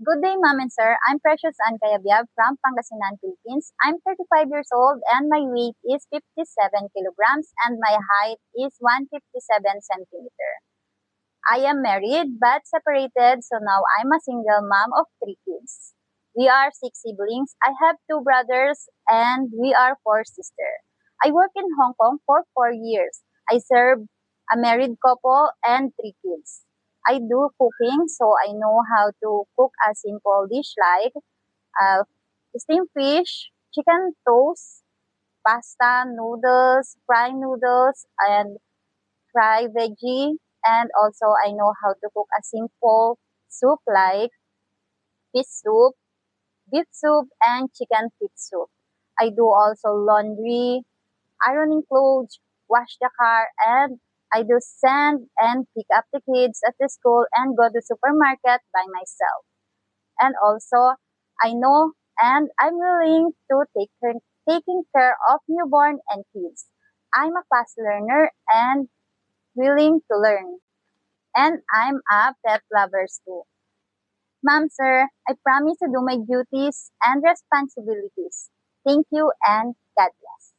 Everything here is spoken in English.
Good day, Ma'am and Sir. I'm Precious Ann Cayabyab from Pangasinan, Philippines. I'm 35 years old and my weight is 57 kilograms and my height is 157 centimeter. I am married but separated, so now I'm a single mom of 3 kids. We are 6 siblings. I have 2 brothers and we are 4 sisters. I work in Hong Kong for 4 years. I serve a married couple and 3 kids. I do cooking, so I know how to cook a simple dish like uh, steamed fish, chicken toast, pasta, noodles, fried noodles, and fried veggie. And also, I know how to cook a simple soup like fish soup, beef soup, and chicken feet soup. I do also laundry, ironing clothes, wash the car, and I do send and pick up the kids at the school and go to supermarket by myself. And also, I know and I'm willing to taking care of newborn and kids. I'm a fast learner and willing to learn. And I'm a pet lover too. Ma'am, sir, I promise to do my duties and responsibilities. Thank you and God bless.